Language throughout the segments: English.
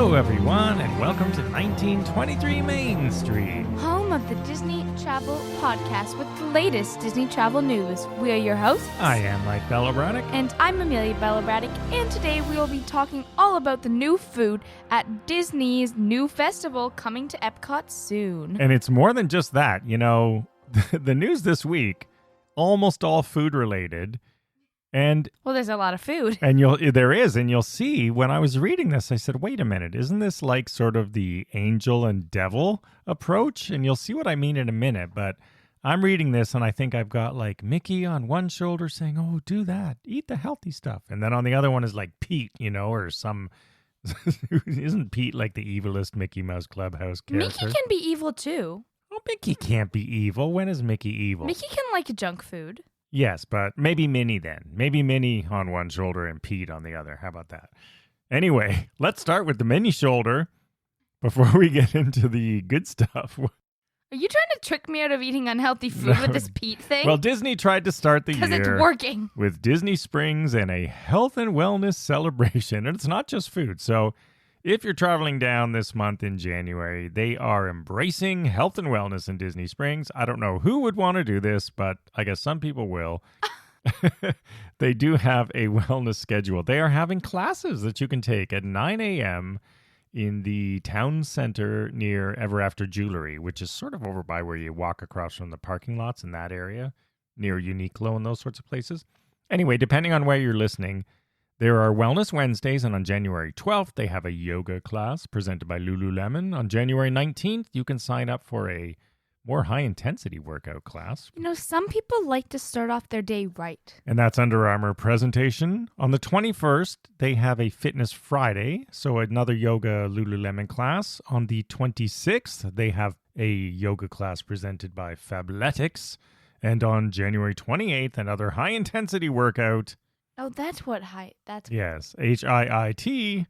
Hello, everyone, and welcome to 1923 Main Street. Home of the Disney Travel Podcast with the latest Disney travel news. We are your hosts. I am Mike Bellabraddock. And I'm Amelia Bellabraddock. And today we will be talking all about the new food at Disney's new festival coming to Epcot soon. And it's more than just that. You know, the news this week, almost all food related. And well, there's a lot of food. And you'll see when I was reading this, I said, wait a minute, isn't this like sort of the angel and devil approach? And you'll see what I mean in a minute. But I'm reading this and I think I've got like Mickey on one shoulder saying, oh, do that, eat the healthy stuff. And then on the other one is like Pete, you know, or some, isn't Pete like the evilest Mickey Mouse Clubhouse character? Mickey can be evil too. Oh, Mickey can't be evil. When is Mickey evil? Mickey can like junk food. Yes, but maybe Minnie then. Maybe Minnie on one shoulder and Pete on the other. How about that? Anyway, let's start with the Minnie shoulder before we get into the good stuff. Are you trying to trick me out of eating unhealthy food with this Pete thing? Well, Disney tried to start the year because it's working. With Disney Springs and a health and wellness celebration. And it's not just food. So if you're traveling down this month in January, they are embracing health and wellness in Disney Springs. I don't know who would want to do this, but I guess some people will. They do have a wellness schedule. They are having classes that you can take at 9 a.m. in the town center near Ever After Jewelry, which is sort of over by where you walk across from the parking lots in that area, near Uniqlo and those sorts of places. Anyway, depending on where you're listening, there are Wellness Wednesdays, and on January 12th, they have a yoga class presented by Lululemon. On January 19th, you can sign up for a more high-intensity workout class. You know, some people like to start off their day right. And that's Under Armour presentation. On the 21st, they have a Fitness Friday, so another yoga Lululemon class. On the 26th, they have a yoga class presented by Fabletics. And on January 28th, another high-intensity workout. Oh, that's what HIIT. That's yes, HIIT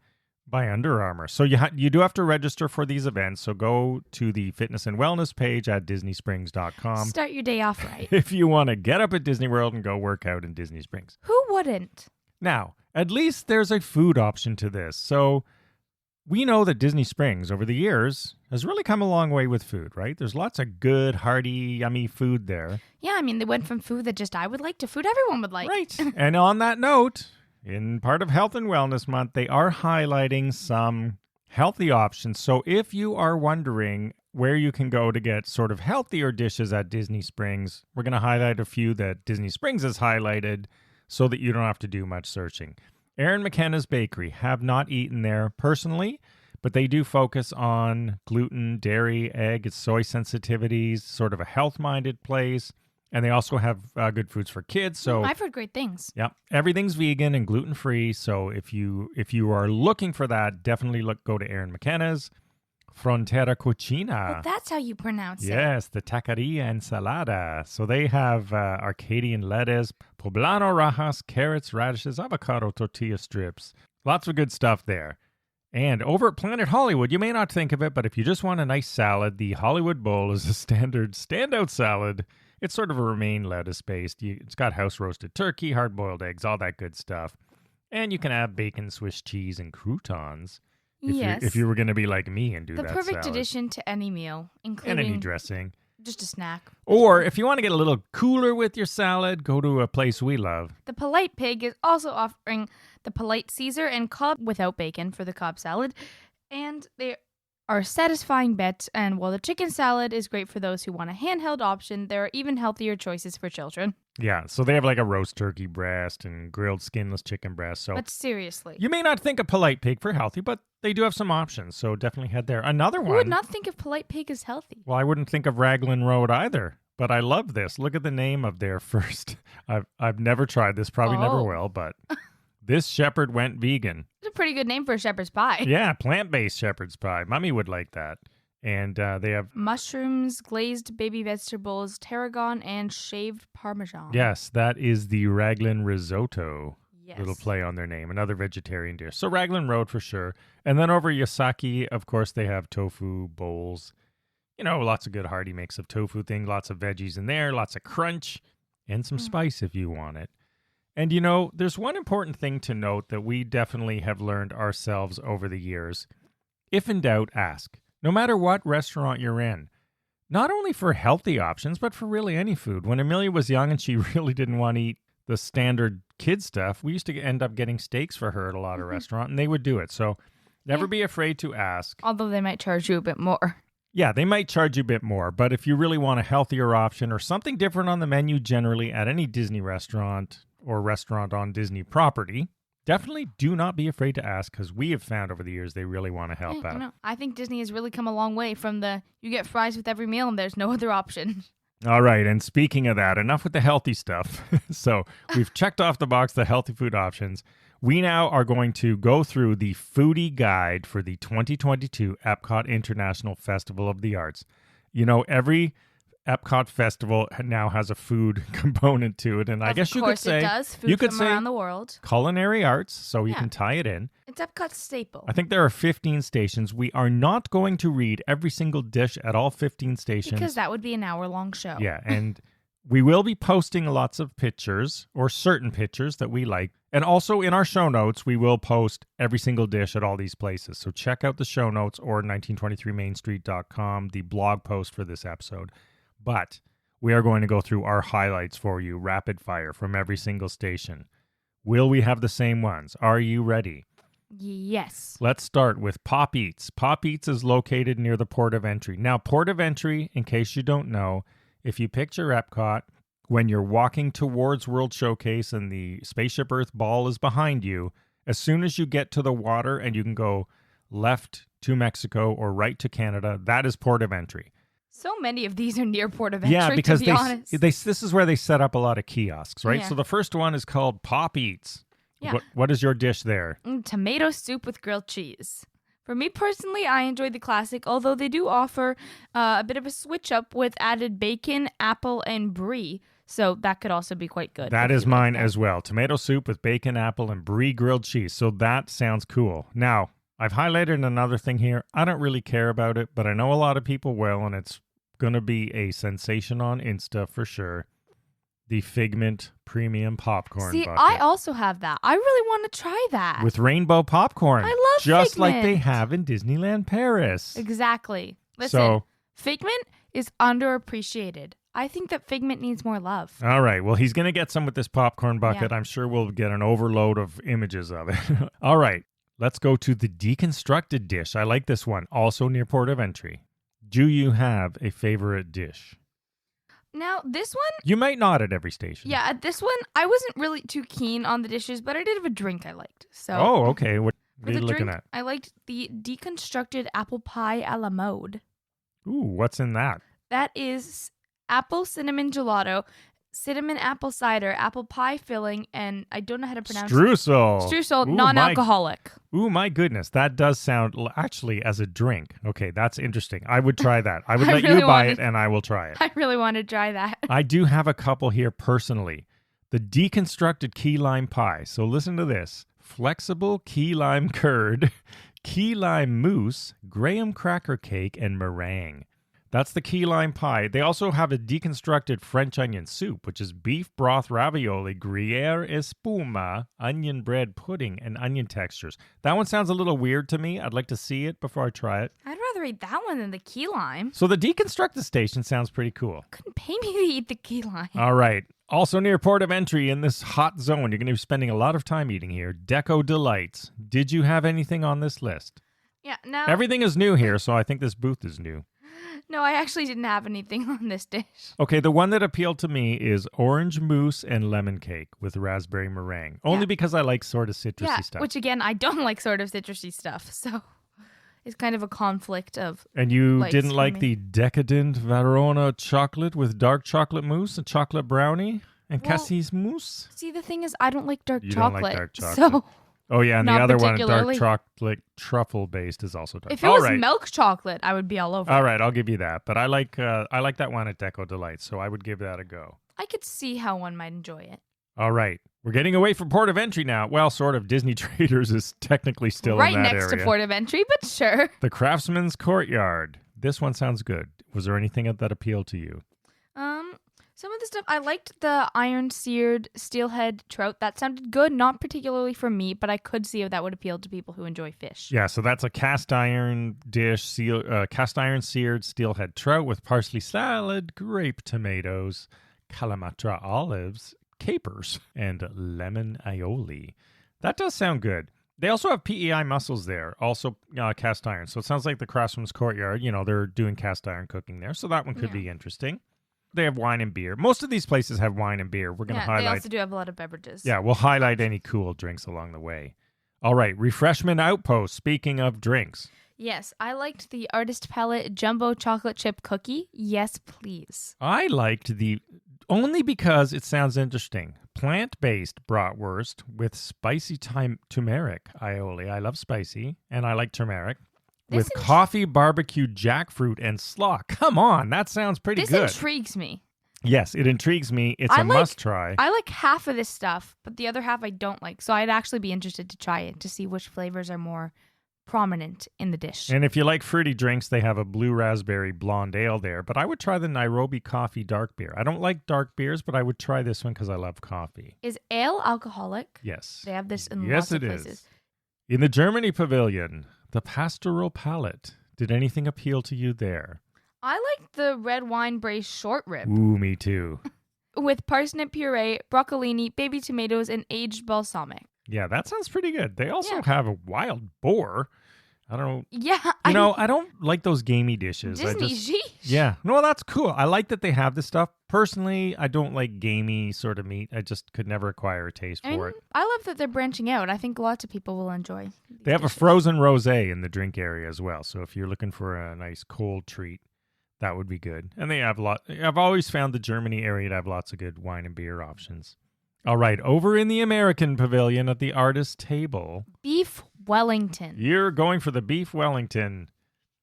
by Under Armour. So you do have to register for these events. So go to the fitness and wellness page at DisneySprings.com. Start your day off right. If you want to get up at Disney World and go work out in Disney Springs. Who wouldn't? Now, at least there's a food option to this. So we know that Disney Springs over the years has really come a long way with food, right? There's lots of good, hearty, yummy food there. Yeah, I mean, they went from food that just I would like to food everyone would like. Right. And on that note, in part of Health and Wellness Month, they are highlighting some healthy options. So if you are wondering where you can go to get sort of healthier dishes at Disney Springs, we're going to highlight a few that Disney Springs has highlighted so that you don't have to do much searching. Aaron McKenna's Bakery, have not eaten there personally, but they do focus on gluten, dairy, egg, soy sensitivities, sort of a health-minded place. And they also have good foods for kids. So I've heard great things. Yeah, everything's vegan and gluten-free. So if you are looking for that, definitely go to Aaron McKenna's. Frontera Cucina. Oh, that's how you pronounce it. Yes, the taqueria ensalada. So they have Arcadian lettuce, poblano rajas, carrots, radishes, avocado tortilla strips. Lots of good stuff there. And over at Planet Hollywood, you may not think of it, but if you just want a nice salad, the Hollywood Bowl is a standard standout salad. It's sort of a romaine lettuce-based. It's got house-roasted turkey, hard-boiled eggs, all that good stuff. And you can add bacon, Swiss cheese, and croutons. If you were going to be like me and do that The perfect salad. addition to any meal, including And any dressing. Just a snack. Or if you want to get a little cooler with your salad, go to a place we love. The Polite Pig is also offering the Polite Caesar and Cobb without bacon for the Cobb salad. And they are satisfying bets. And while the chicken salad is great for those who want a handheld option, there are even healthier choices for children. Yeah, so they have like a roast turkey breast and grilled skinless chicken breast. So but seriously. You may not think of Polite Pig for healthy, but they do have some options. So definitely head there. Another one. Who would not think of Polite Pig as healthy? Well, I wouldn't think of Raglan Road either. But I love this. Look at the name of their first. I've never tried this, probably never will, but this shepherd went vegan. It's a pretty good name for a shepherd's pie. Yeah, plant-based shepherd's pie. Mommy would like that. And they have mushrooms, glazed baby vegetables, tarragon, and shaved parmesan. Yes, that is the Raglan Risotto. Yes. Little play on their name. Another vegetarian dish. So Raglan Road for sure. And then over Yasaki, of course, they have tofu bowls. You know, lots of good hearty mix of tofu things. Lots of veggies in there. Lots of crunch. And some spice if you want it. And, you know, there's one important thing to note that we definitely have learned ourselves over the years. If in doubt, ask. No matter what restaurant you're in. Not only for healthy options, but for really any food. When Amelia was young and she really didn't want to eat the standard kid stuff, we used to end up getting steaks for her at a lot of restaurants, and they would do it. So never be afraid to ask. Although they might charge you a bit more. Yeah, they might charge you a bit more, but if you really want a healthier option or something different on the menu generally at any Disney restaurant or restaurant on Disney property, definitely do not be afraid to ask, because we have found over the years they really want to help out. I think Disney has really come a long way from you get fries with every meal and there's no other option. All right, and speaking of that, enough with the healthy stuff. So we've checked off the box the healthy food options. We now are going to go through the foodie guide for the 2022 Epcot International Festival of the Arts. You know, every Epcot festival now has a food component to it, and I guess you could say it does. Food from around the world. Culinary arts, so you can tie it in. It's Epcot's staple. I think there are 15 stations. We are not going to read every single dish at all 15 stations. Because that would be an hour-long show. Yeah, and we will be posting lots of pictures, or certain pictures that we like. And also in our show notes, we will post every single dish at all these places. So check out the show notes or 1923mainstreet.com, the blog post for this episode. But we are going to go through our highlights for you, rapid fire, from every single station. Will we have the same ones? Are you ready? Yes. Let's start with Pop Eats. Pop Eats is located near the Port of Entry. Now, Port of Entry, in case you don't know, if you picture Epcot, when you're walking towards World Showcase and the Spaceship Earth ball is behind you, as soon as you get to the water and you can go left to Mexico or right to Canada, that is Port of Entry. So many of these are near Port of Entry, yeah, because to be honest. this is where they set up a lot of kiosks, right? Yeah. So the first one is called Pop Eats. Yeah. What is your dish there? Tomato soup with grilled cheese. For me personally, I enjoy the classic, although they do offer a bit of a switch up with added bacon, apple, and brie. So that could also be quite good. That is mine as well. Tomato soup with bacon, apple, and brie grilled cheese. So that sounds cool. Now, I've highlighted another thing here. I don't really care about it, but I know a lot of people will, and it's going to be a sensation on Insta for sure. The Figment Premium Popcorn See, bucket. I also have that. I really want to try that. With rainbow popcorn. I love just Figment. like they have in Disneyland Paris. Exactly. Listen, So, Figment is underappreciated. I think that Figment needs more love. all right. Well, he's going to get some with this popcorn bucket. Yeah. I'm sure we'll get an overload of images of it. All right. Let's go to the deconstructed dish. I like this one. Also near Port of Entry. Do you have a favorite dish? Now, this one... You might not at every station. Yeah, at this one, I wasn't really too keen on the dishes, but I did have a drink I liked. So Oh, okay. What for are you the looking drink, at? I liked the deconstructed apple pie a la mode. Ooh, what's in that? That is apple cinnamon gelato, cinnamon apple cider, apple pie filling, and I don't know how to pronounce it. Streusel, Ooh, non-alcoholic. My goodness. That does sound actually as a drink. Okay, that's interesting. I would try that. I would I let really you buy wanted- it and I will try it. I really want to try that. I do have a couple here personally. The deconstructed key lime pie. So listen to this. Flexible key lime curd, key lime mousse, graham cracker cake, and meringue. That's the key lime pie. They also have a deconstructed French onion soup, which is beef broth ravioli, Gruyere espuma, onion bread pudding, and onion textures. That one sounds a little weird to me. I'd like to see it before I try it. I'd rather eat that one than the key lime. So the deconstructed station sounds pretty cool. Couldn't pay me to eat the key lime. All right. Also near Port of Entry in this hot zone, you're going to be spending a lot of time eating here. Deco Delights. Did you have anything on this list? Yeah, no. Everything is new here, so I think this booth is new. No, I actually didn't have anything on this dish. Okay, the one that appealed to me is orange mousse and lemon cake with raspberry meringue. Only because I like sort of citrusy stuff. Which again, I don't like sort of citrusy stuff, so it's kind of a conflict of. And you likes didn't for like me. the decadent Verona chocolate with dark chocolate mousse, a chocolate brownie, and Well, cassis mousse? See, the thing is, I don't like dark You don't like chocolate. dark chocolate. So Oh, yeah, and the Not other one, dark particularly. chocolate truffle-based is also dark. if it All was right. milk chocolate, I would be all over. All it. right, I'll give you that. But I like that one at Deco Delights, so I would give that a go. I could see how one might enjoy it. All right. We're getting away from Port of Entry now. Well, sort of. Disney Traders is technically still right in that next area. to Port of Entry, but sure. The Craftsman's Courtyard. This one sounds good. Was there anything that appealed to you? Some of the stuff, I liked the iron-seared steelhead trout. That sounded good, not particularly for me, but I could see if that would appeal to people who enjoy fish. Yeah, so that's a cast iron dish, cast iron seared steelhead trout with parsley salad, grape tomatoes, Kalamata olives, capers, and lemon aioli. That does sound good. They also have PEI mussels there, also cast iron. So it sounds like the Craftsman's Courtyard, they're doing cast iron cooking there. So that one could be interesting. They have wine and beer. Most of these places have wine and beer. We're going to highlight. They also do have a lot of beverages. Yeah, we'll highlight any cool drinks along the way. All right, Refreshment Outpost. Speaking of drinks. Yes, I liked the Artist Palette Jumbo Chocolate Chip Cookie. Yes, please. I liked only because it sounds interesting. Plant-based bratwurst with spicy turmeric aioli. I love spicy, and I like turmeric. With coffee, barbecue, jackfruit, and slaw. Come on, that sounds pretty good. This intrigues me. Yes, it intrigues me. It's a must-try. I like half of this stuff, but the other half I don't like. So I'd actually be interested to try it to see which flavors are more prominent in the dish. And if you like fruity drinks, they have a blue raspberry blonde ale there. But I would try the Nairobi coffee dark beer. I don't like dark beers, but I would try this one because I love coffee. Is ale alcoholic? Yes. They have this in lots of places. Yes, it is. In the Germany pavilion, the Pastoral Palette. Did anything appeal to you there? I like the red wine braised short rib. Ooh, me too. With parsnip puree, broccolini, baby tomatoes, and aged balsamic. Yeah, that sounds pretty good. They also have a wild boar. I don't know. Yeah. I don't like those gamey dishes. Disney Yeah. No, that's cool. I like that they have this stuff. Personally, I don't like gamey sort of meat. I just could never acquire a taste for it. I love that they're branching out. I think lots of people will enjoy. They have a frozen rosé in the drink area as well. So if you're looking for a nice cold treat, that would be good. And they have I've always found the Germany area to have lots of good wine and beer options. All right, over in the American pavilion at the artist table. Beef Wellington. You're going for the beef Wellington.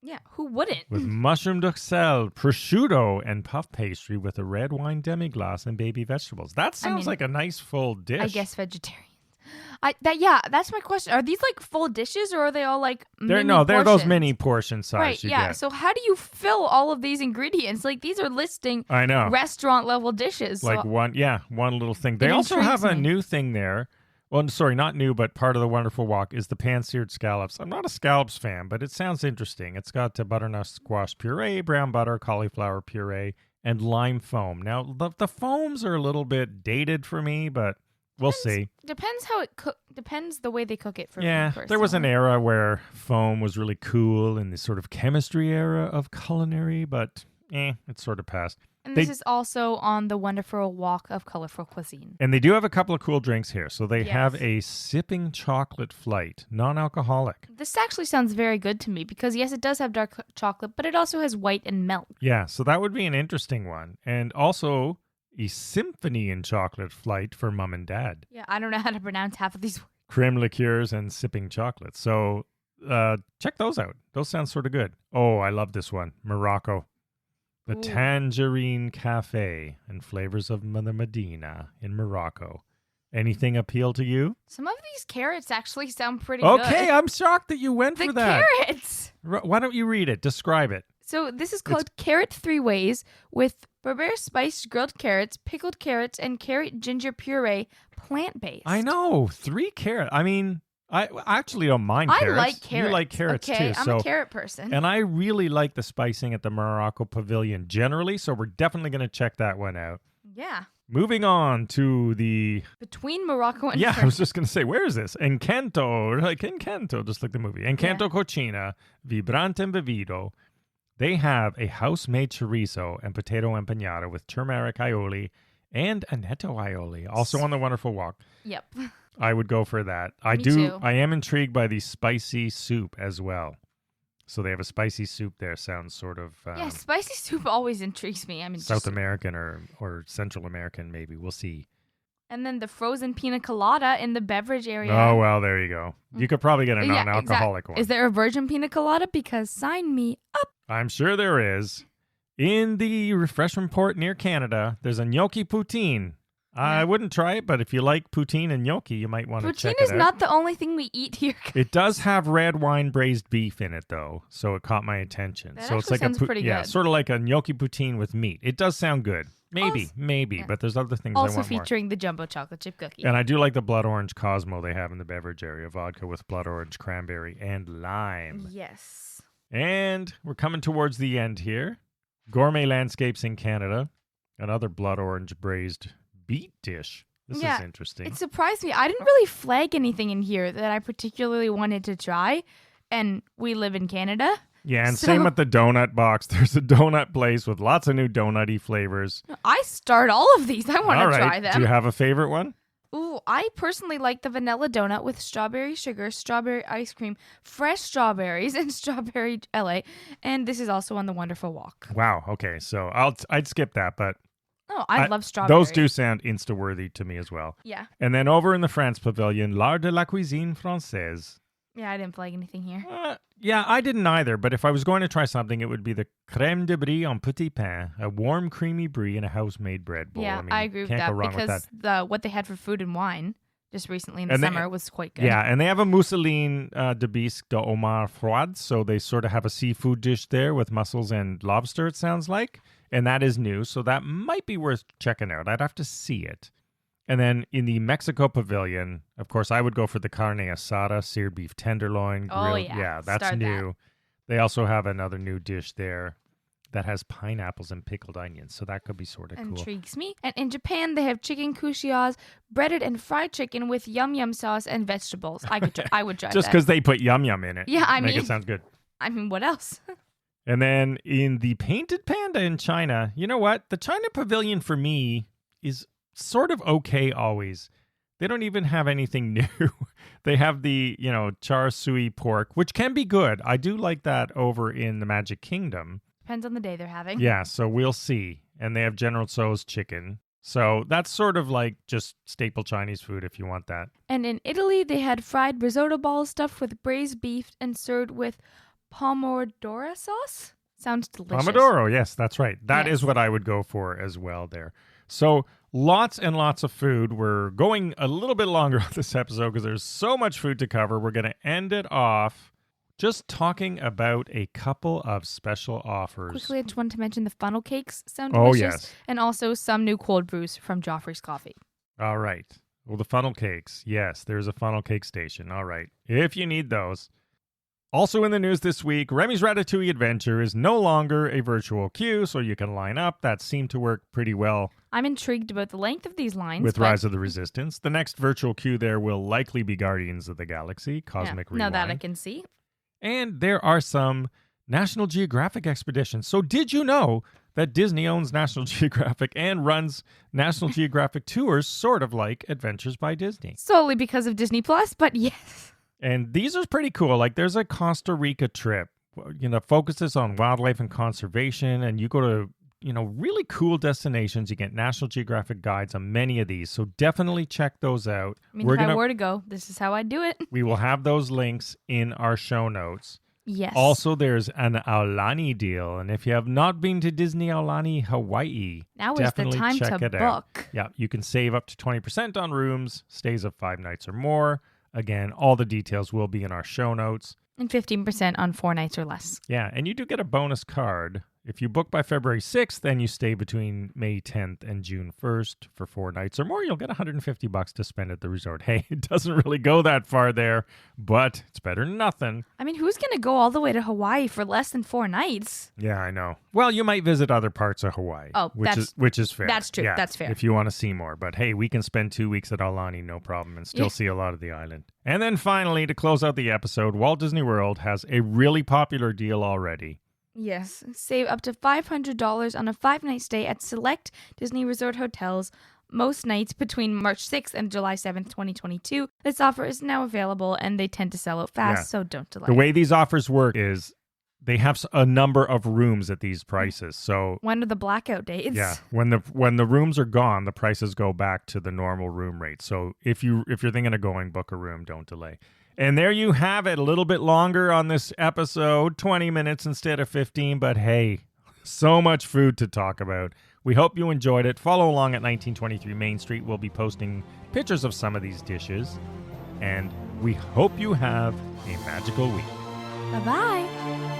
Yeah, who wouldn't? With mushroom duxelle, prosciutto, and puff pastry with a red wine demi-glace and baby vegetables. That sounds like a nice full dish. I guess vegetarians. That's my question. Are these like full dishes or are they all like mini portions? They're those mini portion size. Right, yeah. Get. So how do you fill all of these ingredients? Like these are listing restaurant level dishes. Like one little thing. They also have a new thing there. Well, sorry, not new, but part of the Wonderful Walk is the pan-seared scallops. I'm not a scallops fan, but it sounds interesting. It's got butternut squash puree, brown butter, cauliflower puree, and lime foam. Now, the foams are a little bit dated for me, but we'll see. Depends how it depends the way they cook it for me. Yeah, there was an era where foam was really cool in this sort of chemistry era of culinary, but it sort of passed. And this is also on the Wonderful Walk of Colorful Cuisine. And they do have a couple of cool drinks here. So they have a sipping chocolate flight, non-alcoholic. This actually sounds very good to me because, yes, it does have dark chocolate, but it also has white and milk. Yeah, so that would be an interesting one. And also a symphony in chocolate flight for mom and dad. Yeah, I don't know how to pronounce half of these words. Creme liqueurs and sipping chocolate. So check those out. Those sound sort of good. Oh, I love this one. Morocco. The Tangerine Cafe and Flavors of the Medina in Morocco. Anything appeal to you? Some of these carrots actually sound pretty good. Okay, I'm shocked that you went for that. The carrots! Why don't you read it? Describe it. So this is called Carrot Three Ways with Berber spiced grilled carrots, pickled carrots, and carrot ginger puree, plant-based. I know. 3 carrots. I mean... I actually don't mind carrots. I like carrots. You like carrots too. Okay, I'm a carrot person. And I really like the spicing at the Morocco Pavilion generally, so we're definitely going to check that one out. Yeah. Moving on to the... Between Morocco and... Yeah, I was just going to say, where is this? Encanto, just like the movie. Encanto Cocina, Vibrante and Bevido. They have a house-made chorizo and potato empanada with turmeric aioli and annetto aioli, also on the Wonderful Walk. Yep. I would go for that. Me too. I am intrigued by the spicy soup as well. So they have a spicy soup there. Sounds sort of... spicy soup always intrigues me. I mean, South American or Central American, maybe. We'll see. And then the frozen pina colada in the beverage area. Oh, well, there you go. You could probably get a non-alcoholic one. Is there a virgin pina colada? Because sign me up. I'm sure there is. In the refreshment port near Canada, there's a gnocchi poutine. I wouldn't try it, but if you like poutine and gnocchi, you might want to check it out. Poutine is not the only thing we eat here. It does have red wine braised beef in it, though, so it caught my attention. That so it's actually like sounds pretty good. Sort of like a gnocchi poutine with meat. It does sound good. Maybe, Yeah. but there's other things I Also want featuring the jumbo chocolate chip cookie. more. And I do like the blood orange Cosmo they have in the beverage area. Vodka with blood orange, cranberry, and lime. Yes. And we're coming towards the end here. Gourmet Landscapes in Canada. Another blood orange braised beet dish. This is interesting. It surprised me. I didn't really flag anything in here that I particularly wanted to try. And we live in Canada. Yeah, and same with the donut box. There's a donut place with lots of new donut-y flavors. I start all of these. I want to try them. Do you have a favorite one? Ooh, I personally like the vanilla donut with strawberry sugar, strawberry ice cream, fresh strawberries, and strawberry LA. And this is also on the Wonderful Walk. Wow. Okay, so I'd skip that, but I love strawberry. those do sound insta-worthy to me as well. Yeah. And then over in the France pavilion, l'art de la cuisine française. Yeah, I didn't flag anything here. Yeah, I didn't either, but if I was going to try something, it would be the crème de brie en petit pain, a warm, creamy brie in a house-made bread bowl. Yeah, I agree with can't that go wrong because with that. what they had for food and wine just recently in the summer was quite good. Yeah, and they have a mousseline de bisque de homard froide, so they sort of have a seafood dish there with mussels and lobster, it sounds like, and that is new, so that might be worth checking out. I'd have to see it. And then in the Mexico pavilion, of course, I would go for the carne asada, seared beef tenderloin. Oh, grilled. yeah. Yeah, that's Start new. that. They also have another new dish there that has pineapples and pickled onions, so that could be sort of cool. Intrigues me. And in Japan, they have chicken kushiyas, breaded and fried chicken with yum yum sauce and vegetables. I would try Just that. because they put yum yum in it. Yeah, Make it sound good. I mean, what else? And then in the Painted Panda in China, you know what? The China pavilion for me is sort of okay always. They don't even have anything new. They have the, char siu pork, which can be good. I do like that over in the Magic Kingdom. Depends on the day they're having. Yeah, so we'll see. And they have General Tso's chicken. So that's sort of like just staple Chinese food if you want that. And in Italy, they had fried risotto balls stuffed with braised beef and served with pomodoro sauce. Sounds delicious. Pomodoro, yes, that's right. That Yes. is what I would go for as well there. So lots and lots of food. We're going a little bit longer on this episode because there's so much food to cover. We're going to end it off just talking about a couple of special offers. Quickly, I just wanted to mention the funnel cakes sound Oh, delicious. yes. And also some new cold brews from Joffrey's Coffee. All right. Well, the funnel cakes. Yes, there's a funnel cake station. All right. If you need those. Also in the news this week, Remy's Ratatouille Adventure is no longer a virtual queue, so you can line up. That seemed to work pretty well I'm intrigued about the length of these lines. with but Rise of the Resistance. The next virtual queue there will likely be Guardians of the Galaxy, Cosmic Now Rewind. that I can see. And there are some National Geographic expeditions. So did you know that Disney owns National Geographic and runs National Geographic tours, sort of like Adventures by Disney? Solely because of Disney Plus, but yes. And these are pretty cool. Like there's a Costa Rica trip, focuses on wildlife and conservation, and you go to, really cool destinations. You get National Geographic guides on many of these. So definitely check those out. I mean, if I were to go, this is how I'd do it. We will have those links in our show notes. Yes. Also, there's an Aulani deal. And if you have not been to Disney Aulani, Hawaii, now is the definitely time check to it out. book. Yeah, you can save up to 20% on rooms, stays of 5 nights or more. Again, all the details will be in our show notes. And 15% on 4 nights or less. Yeah, and you do get a bonus card. If you book by February 6th, then you stay between May 10th and June 1st for 4 nights or more. You'll get $150 to spend at the resort. Hey, it doesn't really go that far there, but it's better than nothing. I mean, who's going to go all the way to Hawaii for less than 4 nights? Yeah, I know. Well, you might visit other parts of Hawaii. Oh, which is fair. That's true. Yeah, That's fair. If you want to see more. But hey, we can spend 2 weeks at Aulani, no problem, and still see a lot of the island. And then finally, to close out the episode, Walt Disney World has a really popular deal already. Yes. Save up to $500 on a 5-night stay at select Disney Resort hotels most nights between March 6th and July 7th, 2022. This offer is now available and they tend to sell out fast, so don't delay. The way these offers work is they have a number of rooms at these prices. So when are the blackout dates? yeah, when the rooms are gone, the prices go back to the normal room rate. So if you're thinking of going, book a room, don't delay. And there you have it, a little bit longer on this episode, 20 minutes instead of 15, but hey, so much food to talk about. We hope you enjoyed it. Follow along at 1923 Main Street. We'll be posting pictures of some of these dishes, and we hope you have a magical week. Bye-bye.